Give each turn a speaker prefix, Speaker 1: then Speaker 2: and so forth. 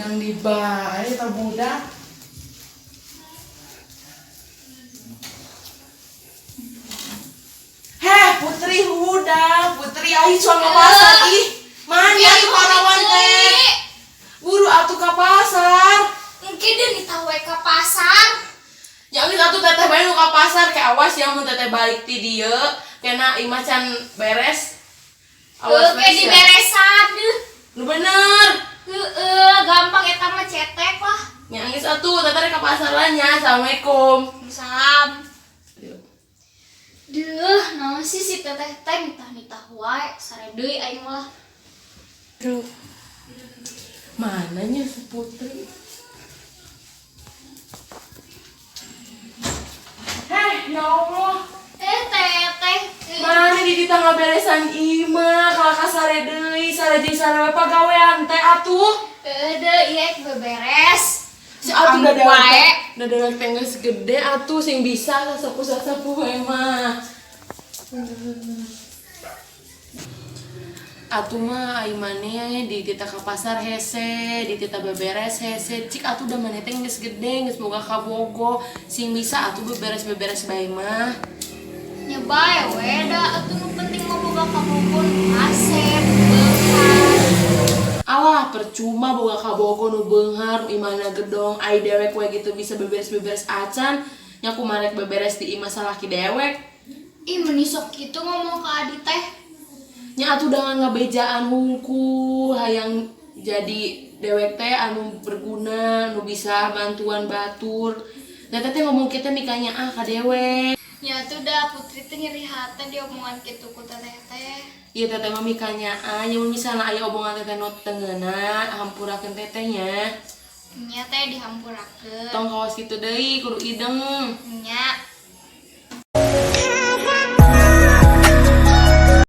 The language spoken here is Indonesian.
Speaker 1: Nang dibae ta budak. Heh, Putri udah, Putri ayo suang ke pasar ih. Mana tuh parawan teh? Buru atuh ke pasar.
Speaker 2: Mungkin dia tahu ke pasar.
Speaker 1: Jangan atuh teteh bae nu ka pasar ke awas ya mun teteh balik ti dieu kena imah can beres. Awas
Speaker 2: Kayak diberesan deh.
Speaker 1: Nu bener.
Speaker 2: Gampang eta mah cetek lah.
Speaker 1: Nya geus atuh teteh rek ka pasar lah nya. Assalamualaikum.
Speaker 2: Salam. Duh, naon sih si teteh teh nitah wae sare deui aing mah.
Speaker 1: Aduh. Mananya si Putri? Heh, ya Allah.
Speaker 2: Teteh.
Speaker 1: Mana di tangga beresan imah, kakak sare deui, sare jeung sare we pagawean teh atuh.
Speaker 2: Deui ieu beberes.
Speaker 1: Si atuh
Speaker 2: Kamu wae.
Speaker 1: dadangan teh geus gede atuh sing bisa sasapu-sasapu we mah. Atuh mah ai maneh di tita ka pasar hese, di tita beberes hese. Cik atuh da maneh teh geus gede, geus boga kabogo, sing bisa atuh beberes-beberes bae mah.
Speaker 2: Nya bae we da atuh nu penting mah boga kabobon asep, beunghar.
Speaker 1: Alah percuma boga kabogo nu beunghar, imana gedong, ai dewek we gitu bisa beberes-beberes acan, nya kumarek beberes di imah salaki dewek.
Speaker 2: Ih meni sok kitu ngomong ka Adi teh.
Speaker 1: Nya atuh dengan ngabejaan hungkul hayang jadi dewek teh anu berguna, nu bisa bantuan batur. Da teh ngomong kita mikanya ka dewek.
Speaker 2: Ya tuh dah Putri teh nyeri hati diomongan kitu ku teteh teh.
Speaker 1: Ieu teteh mah mikanya nya mun misalna aya omongan teteh nu tengeuna hampurakeun tetehnya.
Speaker 2: Nya teh dihampurakeun.
Speaker 1: Tong kawas kitu deui kudu ideng.
Speaker 2: Nya